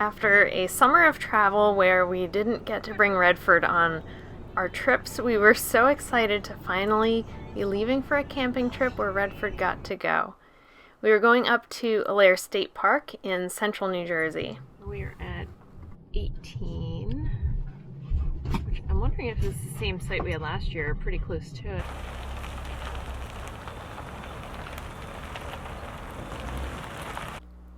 After a summer of travel where we didn't get to bring Redford on our trips, we were so excited to finally be leaving for a camping trip where Redford got to go. We were going up to Allaire State Park in central New Jersey. We are at 18, which I'm wondering if this is the same site we had last year, or pretty close to it.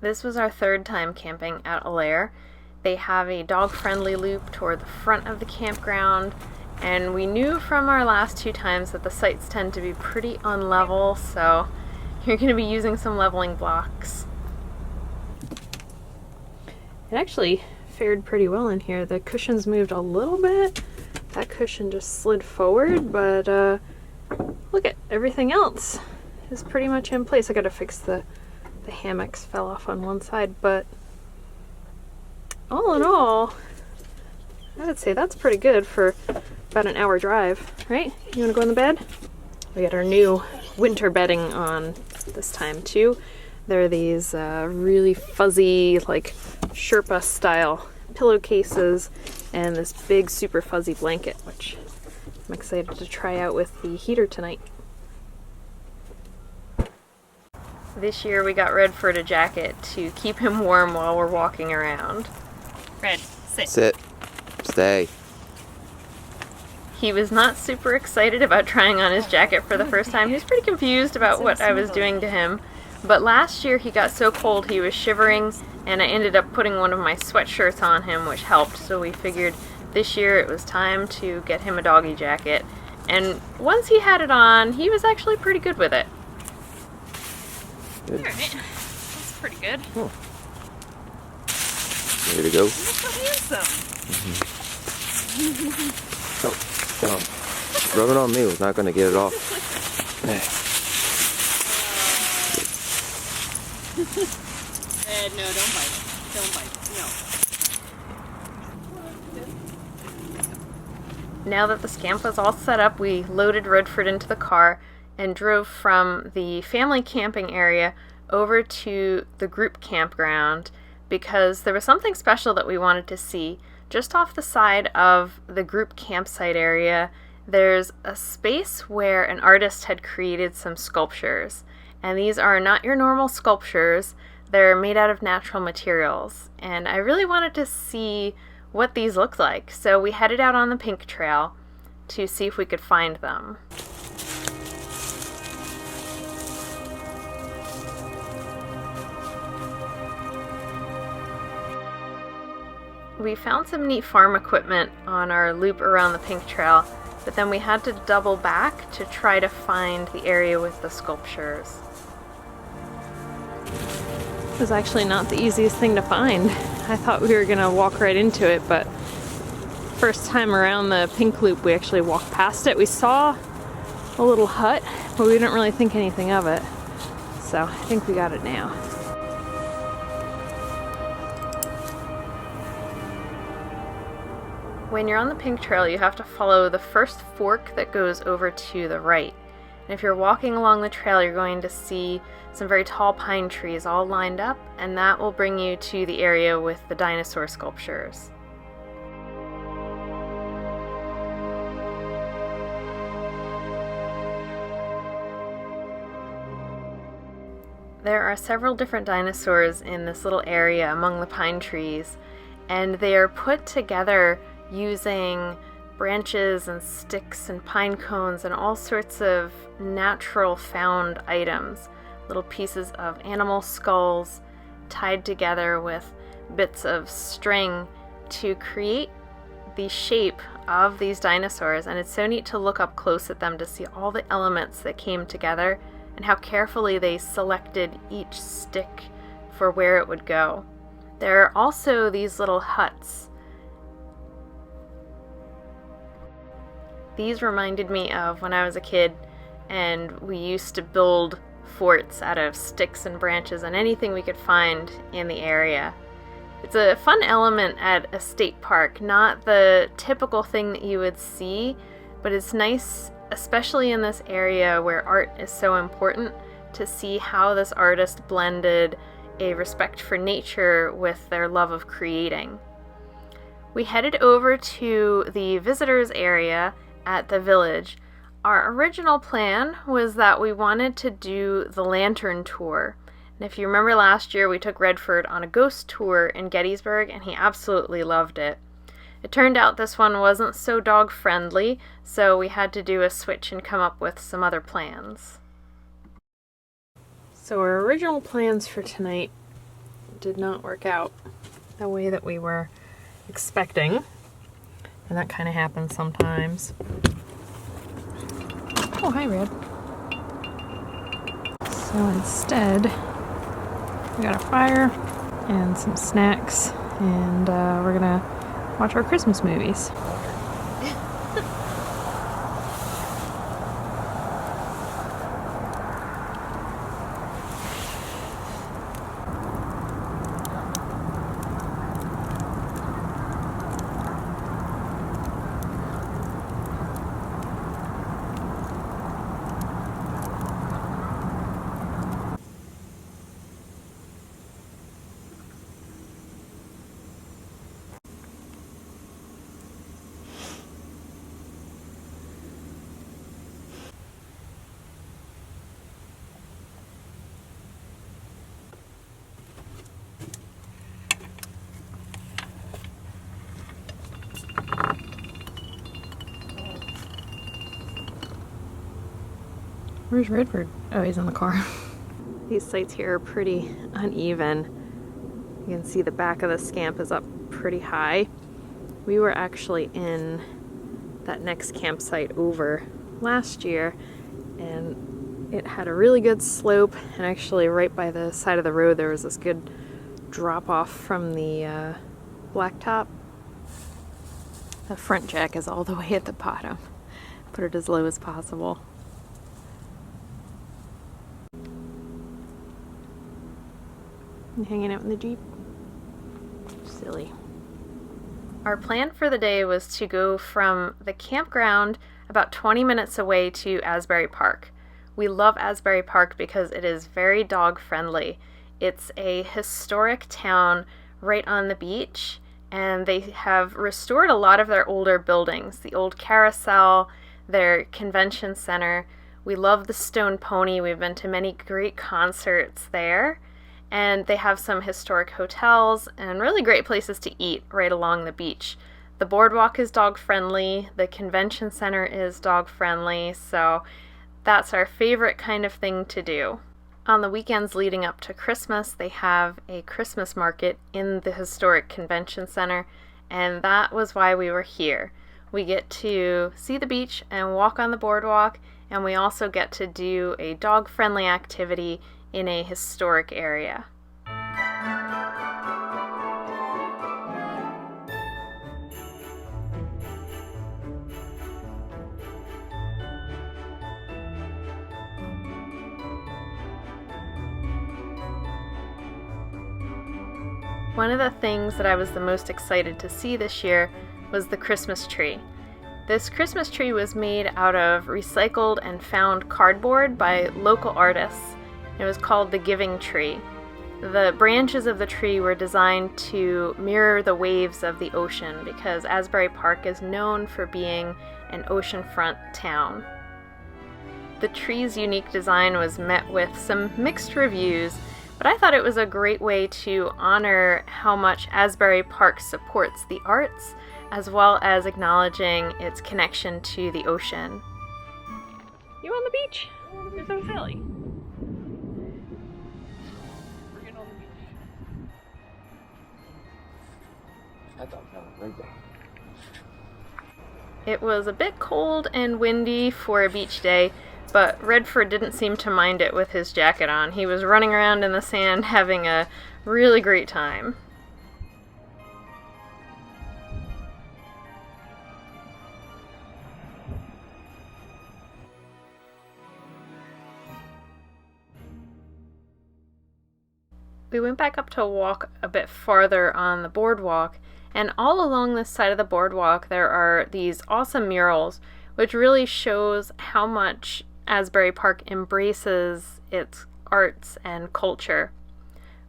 This was our third time camping at Allaire. They have a dog-friendly loop toward the front of the campground, and we knew from our last two times that the sites tend to be pretty unlevel, so you're going to be using some leveling blocks. It actually fared pretty well in here. The cushions moved a little bit. That cushion just slid forward, but look at everything else is pretty much in place. I gotta fix the hammocks fell off on one side, but all in all, I would say that's pretty good for about an hour drive, right? You wanna go in the bed? We got our new winter bedding on this time too. There are these really fuzzy, like Sherpa style pillowcases and this big super fuzzy blanket, which I'm excited to try out with the heater tonight. This year we got Redford a jacket to keep him warm while we're walking around. Red, sit. Sit. Stay. He was not super excited about trying on his jacket for the first time. He was pretty confused about what I was doing to him. But last year he got so cold he was shivering, and I ended up putting one of my sweatshirts on him, which helped. So we figured this year it was time to get him a doggy jacket. And once he had it on, he was actually pretty good with it. Good. Alright, that's pretty good. Oh. Ready to go? Look so handsome. Oh, rub it on me. It's not going to get it off. No, don't bite it. Don't bite it. No. Now that the Scamp was all set up, we loaded Redford into the car and drove from the family camping area over to the group campground because there was something special that we wanted to see. Just off the side of the group campsite area, there's a space where an artist had created some sculptures. And these are not your normal sculptures. They're made out of natural materials. And I really wanted to see what these looked like. So we headed out on the Pink Trail to see if we could find them. We found some neat farm equipment on our loop around the Pink Trail, but then we had to double back to try to find the area with the sculptures. It was actually not the easiest thing to find. I thought we were gonna walk right into it, but first time around the Pink Loop we actually walked past it. We saw a little hut, but we didn't really think anything of it. So I think we got it now. When you're on the Pink Trail, you have to follow the first fork that goes over to the right. And if you're walking along the trail, you're going to see some very tall pine trees all lined up, and that will bring you to the area with the dinosaur sculptures. There are several different dinosaurs in this little area among the pine trees, and they are put together using branches and sticks and pine cones and all sorts of natural found items. Little pieces of animal skulls tied together with bits of string to create the shape of these dinosaurs. And it's so neat to look up close at them to see all the elements that came together and how carefully they selected each stick for where it would go. There are also these little huts. These reminded me of when I was a kid and we used to build forts out of sticks and branches and anything we could find in the area. It's a fun element at a state park, not the typical thing that you would see, but it's nice, especially in this area where art is so important, to see how this artist blended a respect for nature with their love of creating. We headed over to the visitors area at the village. Our original plan was that we wanted to do the lantern tour. And if you remember last year, we took Redford on a ghost tour in Gettysburg, and he absolutely loved it. It turned out this one wasn't so dog friendly, so we had to do a switch and come up with some other plans. So our original plans for tonight did not work out the way that we were expecting, and that kind of happens sometimes. Oh, hi, Red. So instead, we got a fire and some snacks, and we're gonna watch our Christmas movies. Where's Redford? Oh, he's in the car. These sites here are pretty uneven. You can see the back of the Scamp is up pretty high. We were actually in that next campsite over last year, and it had a really good slope, and actually right by the side of the road there was this good drop off from the blacktop. The front jack is all the way at the bottom. Put it as low as possible. You hanging out in the Jeep? Silly. Our plan for the day was to go from the campground about 20 minutes away to Asbury Park. We love Asbury Park because it is very dog friendly. It's a historic town right on the beach, and they have restored a lot of their older buildings. The old carousel, their convention center. We love the Stone Pony. We've been to many great concerts there. And they have some historic hotels and really great places to eat right along the beach. The boardwalk is dog friendly, the convention center is dog friendly, so that's our favorite kind of thing to do. On the weekends leading up to Christmas, they have a Christmas market in the historic convention center, and that was why we were here. We get to see the beach and walk on the boardwalk, and we also get to do a dog friendly activity in a historic area. One of the things that I was the most excited to see this year was the Christmas tree. This Christmas tree was made out of recycled and found cardboard by local artists. It was called the Giving Tree. The branches of the tree were designed to mirror the waves of the ocean because Asbury Park is known for being an oceanfront town. The tree's unique design was met with some mixed reviews, but I thought it was a great way to honor how much Asbury Park supports the arts, as well as acknowledging its connection to the ocean. You on the beach? You're so silly. It was a bit cold and windy for a beach day, but Redford didn't seem to mind it with his jacket on. He was running around in the sand having a really great time. We went back up to walk a bit farther on the boardwalk, and all along this side of the boardwalk there are these awesome murals, which really shows how much Asbury Park embraces its arts and culture.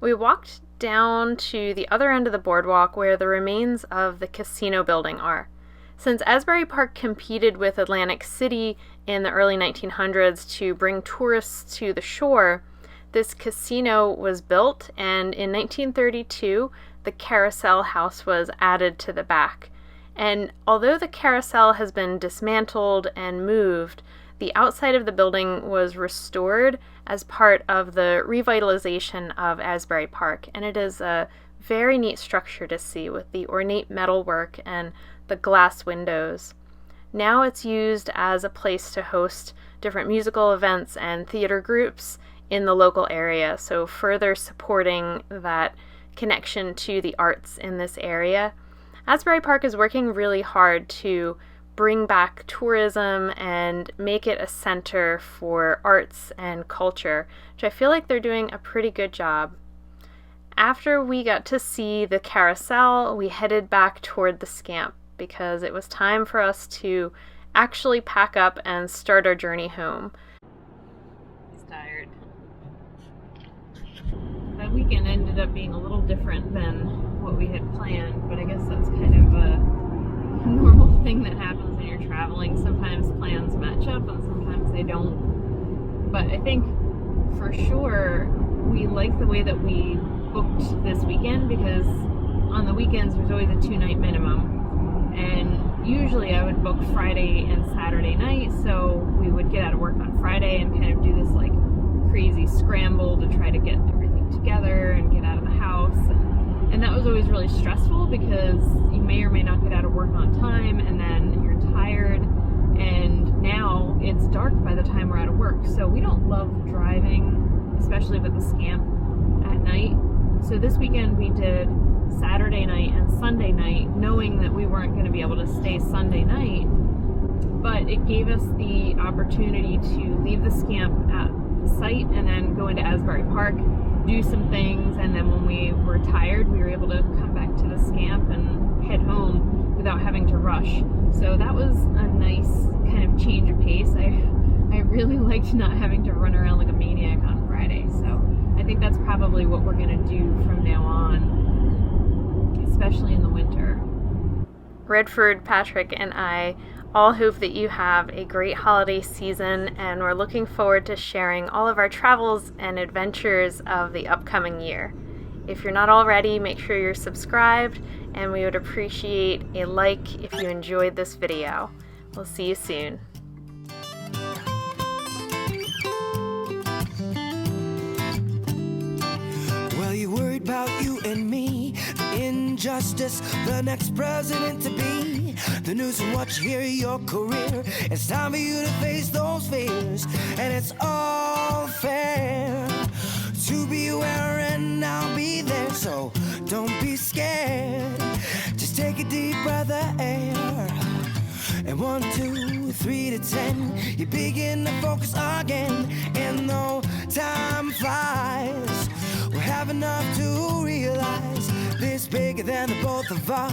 We walked down to the other end of the boardwalk where the remains of the casino building are. Since Asbury Park competed with Atlantic City in the early 1900s to bring tourists to the shore, this casino was built, and in 1932, the Carousel House was added to the back. And although the carousel has been dismantled and moved, the outside of the building was restored as part of the revitalization of Asbury Park, and it is a very neat structure to see with the ornate metalwork and the glass windows. Now it's used as a place to host different musical events and theater groups in the local area, so further supporting that connection to the arts in this area. Asbury Park is working really hard to bring back tourism and make it a center for arts and culture, which I feel like they're doing a pretty good job. After we got to see the carousel, we headed back toward the Scamp because it was time for us to actually pack up and start our journey home. He's tired. That weekend ended up being a little different than what we had planned, but I guess that's kind of a normal thing that happens when you're traveling. Sometimes plans match up and sometimes they don't. But I think for sure we like the way that we booked this weekend, because on the weekends there's always a 2-night minimum, and usually I would book Friday and Saturday night, so we would get out of work on Friday and kind of do this like crazy scramble to try to get everything together and get out of the house, and that was always really stressful because you may or may not get out of work on time, and then you're tired, and now it's dark by the time we're out of work, so we don't love driving, especially with the Scamp at night. So this weekend we did Saturday night and Sunday night, knowing that we weren't going to be able to stay Sunday night, but it gave us the opportunity to leave the Scamp at the site and then go into Asbury Park, do some things, and then when we were tired we were able to come back to the Scamp and head home without having to rush. So that was a nice kind of change of pace. I really liked not having to run around like a maniac on Friday, so I think that's probably what we're going to do from now on, especially in the winter. Redford, Patrick, and I all hope that you have a great holiday season, and we're looking forward to sharing all of our travels and adventures of the upcoming year. If you're not already, make sure you're subscribed, and we would appreciate a like if you enjoyed this video. We'll see you soon. Well, you worried about you and me, the injustice, the next president to be, the news and what you hear, your career. It's time for you to face those fears, and it's all fair to be aware, and I'll be there, so don't be scared. Just take a deep breath of air, and 1, 2, 3 to 10, you begin to focus again, and though time flies, we'll have enough to realize this bigger than the both of us.